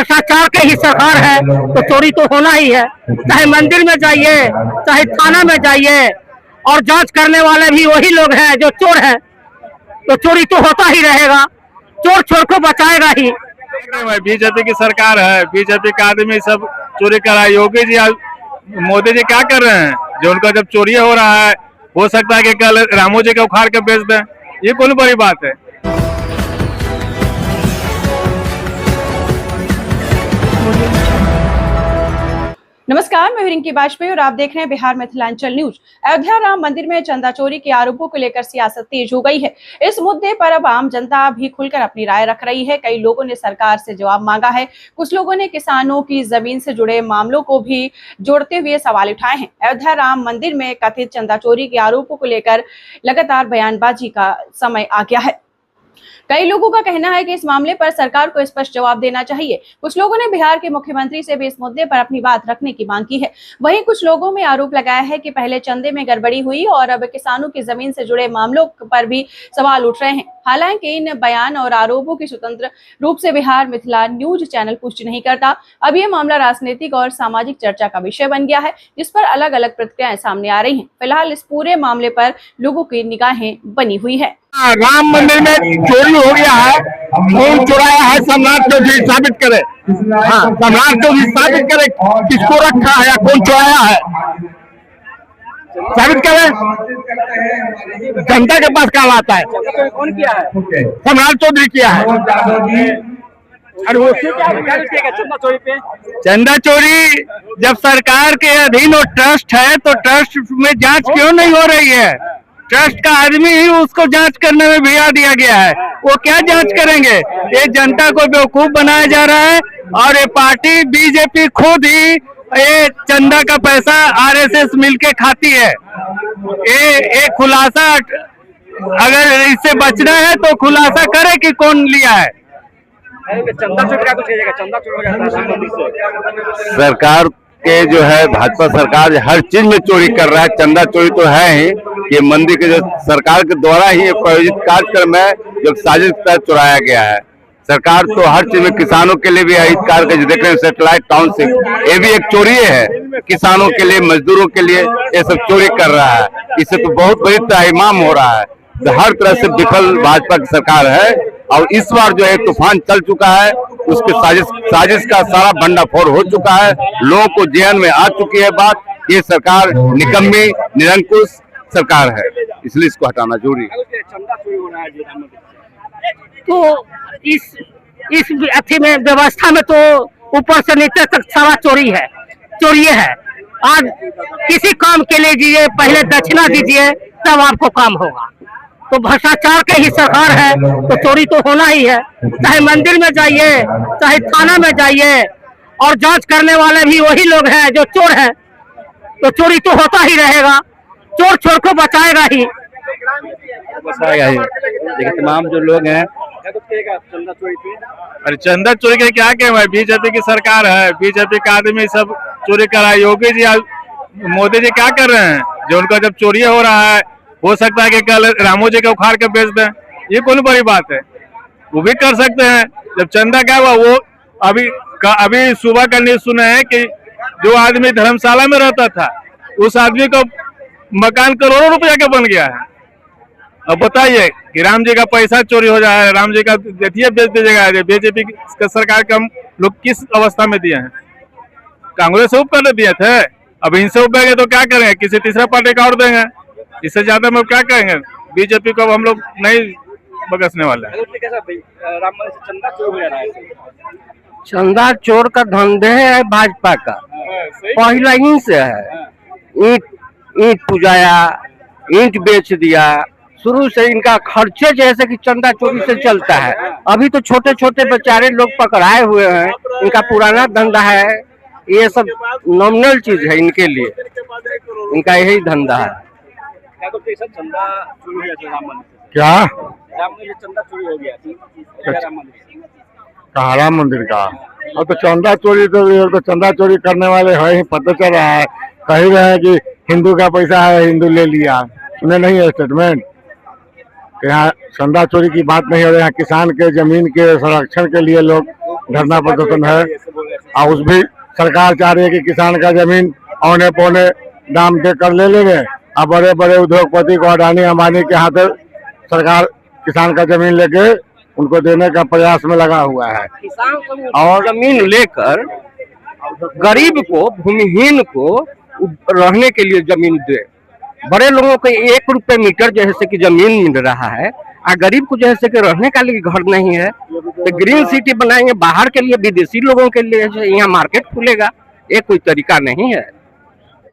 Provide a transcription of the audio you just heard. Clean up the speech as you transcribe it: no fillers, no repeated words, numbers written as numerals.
भ्रष्टाचार के ही सरकार है तो चोरी तो होना ही है। चाहे मंदिर में जाइए, चाहे थाना में जाइए, और जांच करने वाले भी वही लोग हैं जो चोर हैं, तो चोरी तो होता ही रहेगा। चोर चोर को बचाएगा ही। बीजेपी की सरकार है, बीजेपी का आदमी सब चोरी कर रहा है। योगी जी मोदी जी क्या कर रहे हैं? जो उनका जब चोरी हो रहा है, हो सकता है कि कल रामू जी को उखाड़ के बेच दें। ये कौन बड़ी बात है? नमस्कार, मैं रिंकी वाजपेयी और आप देख रहे हैं बिहार मिथिलांचल न्यूज। अयोध्या राम मंदिर में चंदा चोरी के आरोपों को लेकर सियासत तेज हो गई है। इस मुद्दे पर अब आम जनता भी खुलकर अपनी राय रख रही है। कई लोगों ने सरकार से जवाब मांगा है। कुछ लोगों ने किसानों की जमीन से जुड़े मामलों को भी जोड़ते हुए सवाल उठाए हैं। अयोध्या राम मंदिर में कथित चंदा चोरी के आरोपों को लेकर लगातार बयानबाजी का समय आ गया है। कई लोगों का कहना है कि इस मामले पर सरकार को स्पष्ट जवाब देना चाहिए। कुछ लोगों ने बिहार के मुख्यमंत्री से भी इस मुद्दे पर अपनी बात रखने की मांग की है। वहीं कुछ लोगों में आरोप लगाया है कि पहले चंदे में गड़बड़ी हुई और अब किसानों की जमीन से जुड़े मामलों पर भी सवाल उठ रहे हैं। हालांकि इन बयान और आरोपों की स्वतंत्र रूप से बिहार मिथिला न्यूज चैनल पुष्टि नहीं करता। अब यह मामला राजनीतिक और सामाजिक चर्चा का विषय बन गया है, जिस पर अलग अलग प्रतिक्रियाएं सामने आ रही हैं। फिलहाल इस पूरे मामले पर लोगों की निगाहें बनी हुई है। राम मंदिर में चोरी हो गया है, कौन चुराया है? सम्राट चौधरी साबित करे। हाँ, सम्राट चौधरी साबित करे किसको रखा है या कौन चुराया है, साबित करे। जनता के पास काम आता है। कौन किया है? सम्राट चौधरी किया है। और उससे क्या चंदा चोरी पे? चंदा चोरी जब सरकार के अधीन और ट्रस्ट है तो ट्रस्ट में जांच क्यों नहीं हो रही है? ट्रस्ट का आदमी ही उसको जांच करने में भिड़ा दिया गया है। वो क्या जांच करेंगे? ये जनता को बेवकूफ बनाया जा रहा है और ये पार्टी बीजेपी खुद ही ये चंदा का पैसा आरएसएस मिलके खाती है। ये खुलासा, अगर इससे बचना है तो खुलासा करे कि कौन लिया है। चंदा चोरी का कुछ चंदा चोरी हो जाता है। सरकार के जो है भाजपा सरकार हर चीज में चोरी कर रहा है। चंदा चोरी तो है ही, ये मंदिर के जो सरकार के द्वारा ही प्रायोजित कार्यक्रम है जो साजिश के तहत चुराया गया है। सरकार तो हर चीज में किसानों के लिए भी हितकार के जो देख रहे हैं सेटेलाइट टाउनशिप, ये भी एक चोरी है। किसानों के लिए, मजदूरों के लिए ये सब चोरी कर रहा है। इससे तो बहुत बड़ी त्राहिमाम हो रहा है। तो हर तरह से विफल भाजपा की सरकार है और इस बार जो है तूफान चल चुका है। उसके साजिश का सारा भंडाफोड़ हो चुका है। लोगों को जेहन में आ चुकी है बात। ये सरकार निकम्मी, निरंकुश सरकार है, इसलिए इसको हटाना जरूरी है। तो इस अथी में व्यवस्था में तो ऊपर से नीचे तक सारा चोरी है। आज किसी काम के लिए दीजिए, पहले दक्षिणा दीजिए तब आपको काम होगा। तो भ्रष्टाचार के ही सरकार है तो चोरी तो होना ही है। चाहे मंदिर में जाइए, चाहे थाना में जाइए, और जांच करने वाले भी वही लोग हैं जो चोर हैं, तो चोरी तो होता ही रहेगा। चोर चोर को बचाएगा ही। देखिए तमाम जो लोग हैं, अरे चंदा चोरी के क्या कहें भाई? बीजेपी की सरकार है, बीजेपी का आदमी सब चोरी कर रहा है। योगी जी मोदी जी क्या कर रहे हैं? जो उनका जब चोरी हो रहा है, हो सकता है कि कल रामू जी को उखाड़ के बेच दें। ये कौन बड़ी बात है? वो भी कर सकते हैं। जब चंदा क्या हुआ, वो अभी सुबह का न्यूज सुने हैं कि जो आदमी धर्मशाला में रहता था उस आदमी को मकान करोड़ों रुपया का बन गया है। अब बताइए कि राम जी का पैसा चोरी हो जाए, राम जी का देखिए बेच दीजिएगा। बीजेपी की सरकार के हम लोग किस अवस्था में दिए हैं? कांग्रेस से ऊपर दिए थे, अब इनसे ऊपर तो क्या करेंगे? किसी तीसरा पार्टी का और देंगे। इससे ज्यादा में क्या कहेंगे? बीजेपी को हम लोग नहीं बगसने वाले हैं। चंदा चोर का धंधे है भाजपा का, पहले ही से है। ईंट पुजाया, ईंट बेच दिया, शुरू से इनका खर्चे जैसे कि चंदा चोरी से चलता है। अभी तो छोटे छोटे बेचारे लोग पकड़ाए हुए हैं, इनका पुराना धंधा है। ये सब नॉमिनल चीज है इनके लिए, इनका यही धंधा है। क्या चंदा चोरी हो गया राम मंदिर का? अब तो चंदा चोरी करने वाले है ही, पता चल रहा है। कह रहे हैं कि हिंदू का पैसा है, हिंदू ले लिया। सुने नहीं है स्टेटमेंट? यहाँ चंदा चोरी की बात नहीं हो रही है। किसान के जमीन के संरक्षण के लिए लोग धरना प्रदर्शन है। और उस भी सरकार चाह रही है कि किसान का जमीन औने पौने दाम देकर ले लेंगे और बड़े बड़े उद्योगपति को अडानी अंबानी के हाथ सरकार किसान का जमीन लेके उनको देने का प्रयास में लगा हुआ है। और जमीन लेकर गरीब को, भूमिहीन को रहने के लिए जमीन दे। बड़े लोगों को 1 रुपए मीटर जैसे कि जमीन मिल रहा है और गरीब को जैसे कि रहने का लिए घर नहीं है, तो ग्रीन सिटी बनाएंगे बाहर के लिए, विदेशी लोगों के लिए यहाँ मार्केट खुलेगा। ये कोई तरीका नहीं है।